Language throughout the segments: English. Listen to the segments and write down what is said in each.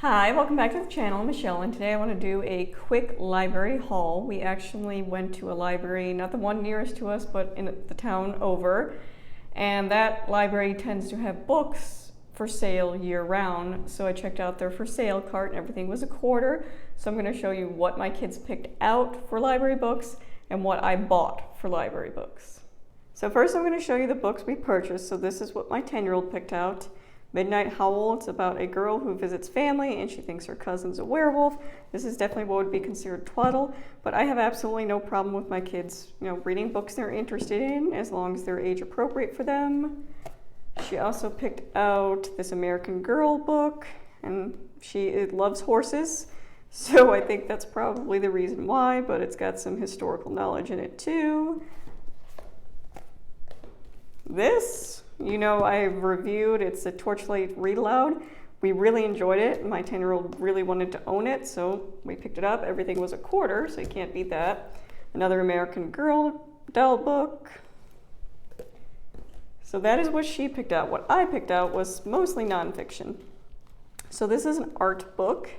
Hi, welcome back to the channel. I'm Michelle, and today I want to do a quick library haul. We actually went to a library, not the one nearest to us, but in the town over, and that library tends to have books for sale year-round, so I checked out their for sale cart and everything was a quarter. So I'm going to show you what my kids picked out for library books and what I bought for library books. So first I'm going to show you the books we purchased. So this is what my 10-year-old picked out. Midnight Howl. It's about a girl who visits family and she thinks her cousin's a werewolf. This is definitely what would be considered twaddle, but I have absolutely no problem with my kids, reading books they're interested in as long as they're age appropriate for them. She also picked out this American Girl book, and she loves horses, so I think that's probably the reason why, but it's got some historical knowledge in it too. This, I've reviewed. It's a Torchlight Read Aloud. We really enjoyed it. My 10-year-old really wanted to own it, so we picked it up. Everything was a quarter, so you can't beat that. Another American Girl doll book. So that is what she picked out. What I picked out was mostly nonfiction. So this is an art book,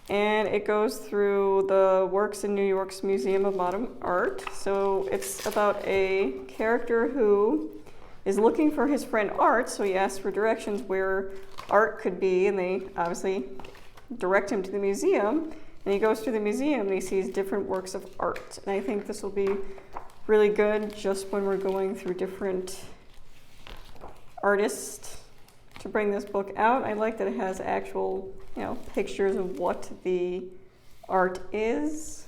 and it goes through the works in New York's Museum of Modern Art. So it's about a character who is looking for his friend Art, so he asks for directions where Art could be, and they obviously direct him to the museum, and he goes through the museum and he sees different works of art. And I think this will be really good just when we're going through different artists to bring this book out. I like that it has actual, pictures of what the art is.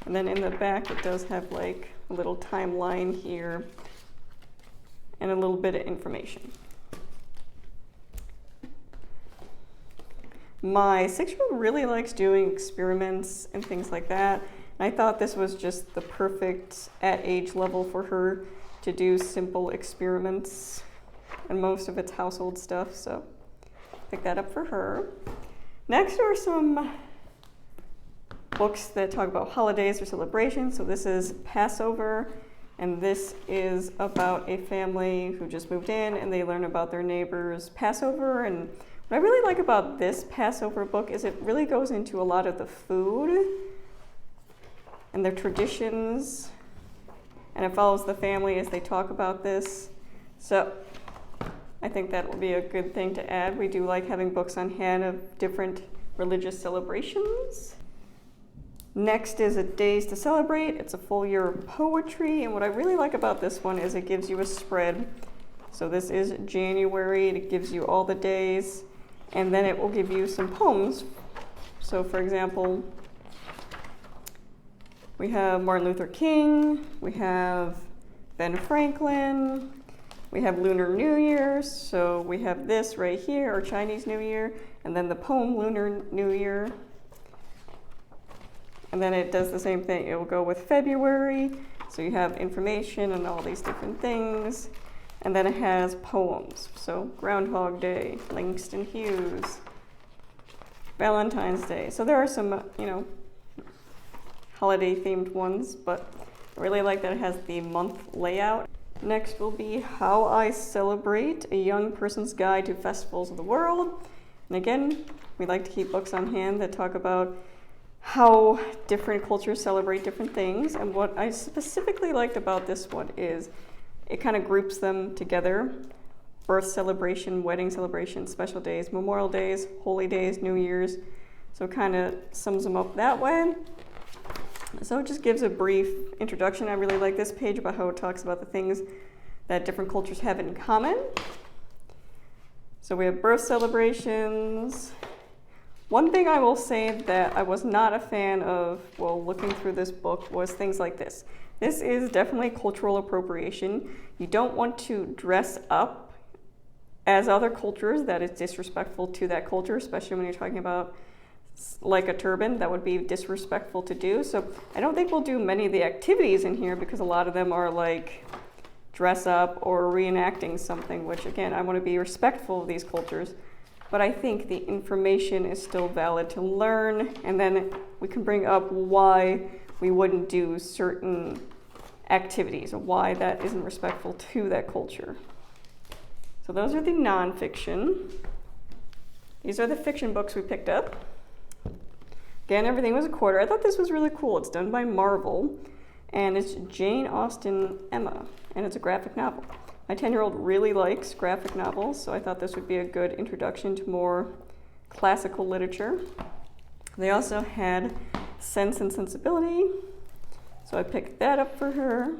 And then in the back it does have like a little timeline here and a little bit of information. My 6-year-old really likes doing experiments and things like that. And I thought this was just the perfect at age level for her to do simple experiments, and most of it's household stuff, so pick that up for her. Next are some books that talk about holidays or celebrations. So this is Passover, and this is about a family who just moved in and they learn about their neighbor's Passover. And what I really like about this Passover book is it really goes into a lot of the food and their traditions, and it follows the family as they talk about this. So I think that will be a good thing to add. We do like having books on hand of different religious celebrations. Next is A Days to Celebrate. It's a full year of poetry, and what I really like about this one is it gives you a spread. So this is January, it gives you all the days, and then it will give you some poems. So for example, we have Martin Luther King, we have Ben Franklin, we have Lunar New Year, so we have this right here, or Chinese New Year, and then the poem Lunar New Year. And then it does the same thing. It will go with February, so you have information and all these different things. And then it has poems. So Groundhog Day, Langston Hughes, Valentine's Day. So there are some, holiday-themed ones, but I really like that it has the month layout. Next will be How I Celebrate, a Young Person's Guide to Festivals of the World. And again, we like to keep books on hand that talk about how different cultures celebrate different things. And what I specifically liked about this one is it kind of groups them together: birth celebration, wedding celebration, special days, Memorial Days, holy days, New Year's. So it kind of sums them up that way. So it just gives a brief introduction. I really like this page about how it talks about the things that different cultures have in common. So we have birth celebrations. One thing I will say that I was not a fan of while looking through this book was things like this. This is definitely cultural appropriation. You don't want to dress up as other cultures. That is disrespectful to that culture, especially when you're talking about like a turban. That would be disrespectful to do. So I don't think we'll do many of the activities in here because a lot of them are like dress up or reenacting something, which again, I want to be respectful of these cultures. But I think the information is still valid to learn, and then we can bring up why we wouldn't do certain activities or why that isn't respectful to that culture. So those are the nonfiction. These are the fiction books we picked up. Again, everything was a quarter. I thought this was really cool. It's done by Marvel, and it's Jane Austen Emma, and it's a graphic novel. My 10-year-old really likes graphic novels, so I thought this would be a good introduction to more classical literature. They also had Sense and Sensibility, so I picked that up for her.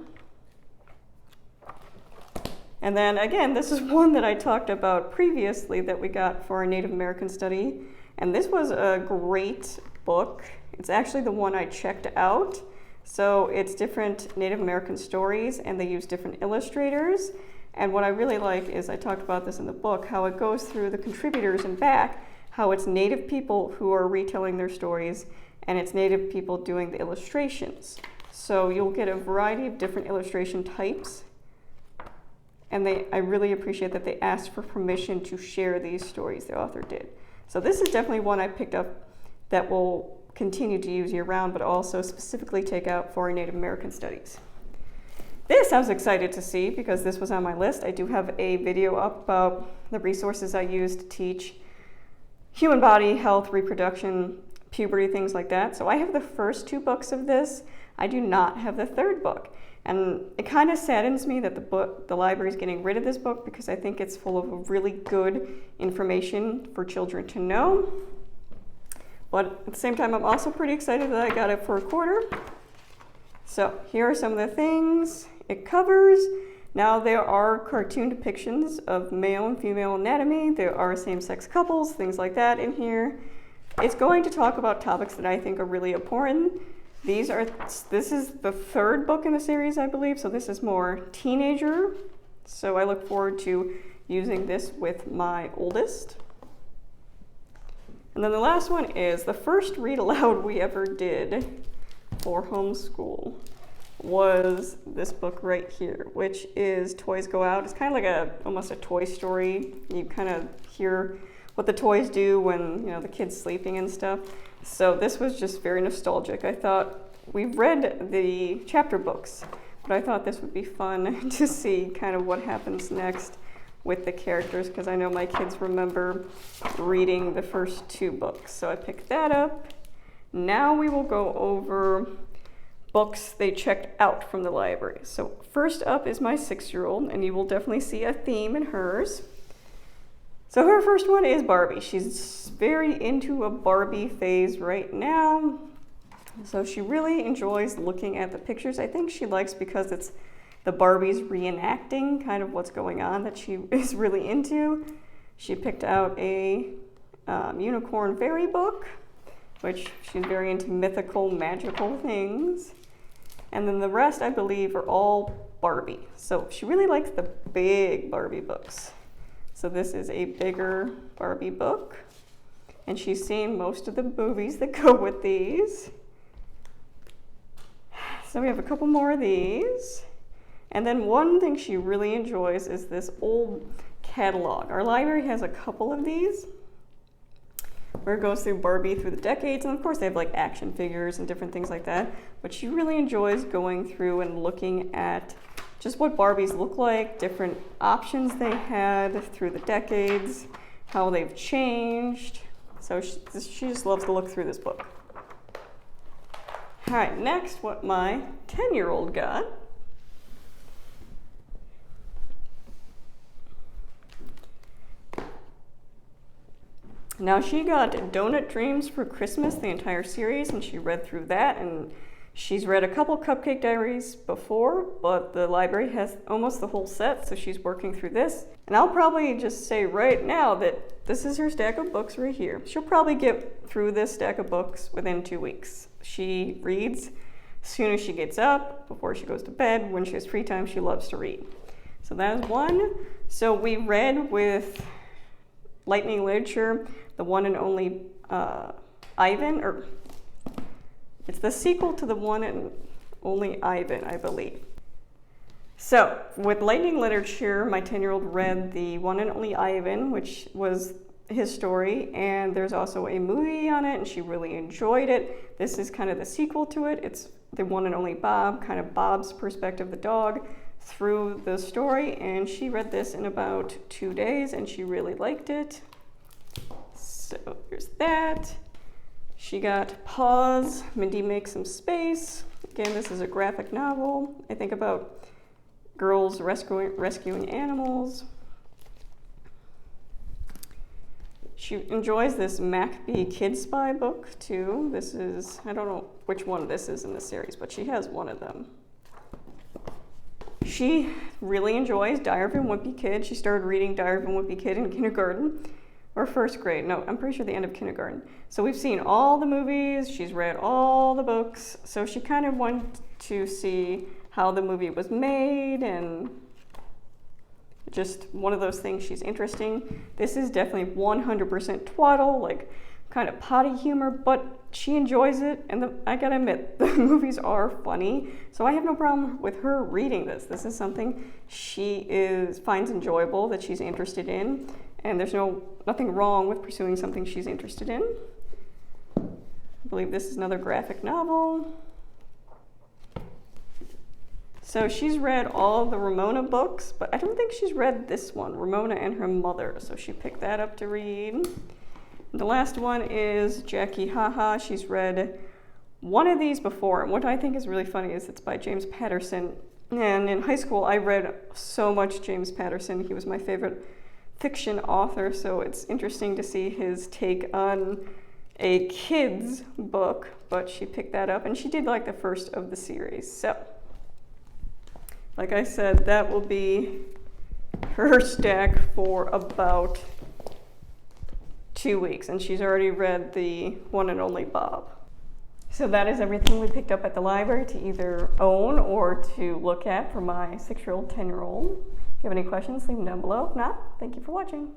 And then again, this is one that I talked about previously that we got for our Native American study, and this was a great book. It's actually the one I checked out. So it's different Native American stories, and they use different illustrators. And what I really like is, I talked about this in the book, how it goes through the contributors and back, how it's Native people who are retelling their stories, and it's Native people doing the illustrations. So you'll get a variety of different illustration types. And I really appreciate that they asked for permission to share these stories, the author did. So this is definitely one I picked up that we'll continue to use year-round, but also specifically take out for our Native American studies. This I was excited to see because this was on my list. I do have a video up about the resources I use to teach human body, health, reproduction, puberty, things like that. So I have the first 2 books of this. I do not have the 3rd book. And it kind of saddens me that the library is getting rid of this book, because I think it's full of really good information for children to know. But at the same time, I'm also pretty excited that I got it for a quarter. So here are some of the things it covers. Now, there are cartoon depictions of male and female anatomy. There are same-sex couples, things like that in here. It's going to talk about topics that I think are really important. This is the 3rd book in the series, I believe, so this is more teenager. So I look forward to using this with my oldest. And then the last one is the first read aloud we ever did for homeschool was this book right here, which is Toys Go Out. It's kind of like almost a Toy Story. You kind of hear what the toys do when, the kid's sleeping and stuff. So this was just very nostalgic. I thought, we've read the chapter books, but I thought this would be fun to see kind of what happens next with the characters, because I know my kids remember reading the first 2 books. So I picked that up. Now we will go over books they checked out from the library. So first up is my 6-year-old, and you will definitely see a theme in hers. So her first one is Barbie. She's very into a Barbie phase right now. So she really enjoys looking at the pictures. I think she likes because it's the Barbies reenacting kind of what's going on that she is really into. She picked out a Unicorn Fairy book, which she's very into mythical, magical things. And then the rest, I believe, are all Barbie. So she really likes the big Barbie books. So this is a bigger Barbie book. And she's seen most of the movies that go with these. So we have a couple more of these. And then one thing she really enjoys is this old catalog. Our library has a couple of these, where it goes through Barbie through the decades, and of course they have like action figures and different things like that, but she really enjoys going through and looking at just what Barbies look like, different options they had through the decades, how they've changed. So she just loves to look through this book. All right, next, what my 10-year-old got. Now she got Donut Dreams for Christmas, the entire series, and she read through that, and she's read a couple Cupcake Diaries before, but the library has almost the whole set, so she's working through this. And I'll probably just say right now that this is her stack of books right here. She'll probably get through this stack of books within 2 weeks. She reads as soon as she gets up, before she goes to bed. When she has free time, she loves to read. So that is one. So we read with Lightning Literature, the one and only Ivan, or it's the sequel to the one and only Ivan, I believe. So with Lightning Literature, my 10-year-old read the one and only Ivan, which was his story, and there's also a movie on it, and she really enjoyed it. This is kind of the sequel to it. It's the one and only Bob, kind of Bob's perspective, the dog, through the story, and she read this in about 2 days, and she really liked it. So there's that. She got Paws, Mindy Makes Some Space. Again, this is a graphic novel. I think about girls rescuing animals. She enjoys this Macbee Kid Spy book too. This is, I don't know which one this is in the series, but she has one of them. She really enjoys Diary of a Wimpy Kid. She started reading Diary of a Wimpy Kid in kindergarten or first grade. No, I'm pretty sure the end of kindergarten. So we've seen all the movies. She's read all the books. So she kind of wanted to see how the movie was made and just one of those things she's interesting. This is definitely 100% twaddle, like kind of potty humor, but she enjoys it, and I gotta admit, the movies are funny, so I have no problem with her reading this. This is something she finds enjoyable, that she's interested in, and there's nothing wrong with pursuing something she's interested in. I believe this is another graphic novel. So she's read all the Ramona books, but I don't think she's read this one, Ramona and Her Mother, so she picked that up to read. The last one is Jackie Haha. She's read one of these before, and what I think is really funny is it's by James Patterson. And in high school, I read so much James Patterson. He was my favorite fiction author, so it's interesting to see his take on a kid's book, but she picked that up, and she did like the first of the series. So, like I said, that will be her stack for about 2 weeks, and she's already read the One and Only Bob. So that is everything we picked up at the library to either own or to look at for my 6-year-old, 10-year-old. If you have any questions, leave them down below. If not, thank you for watching.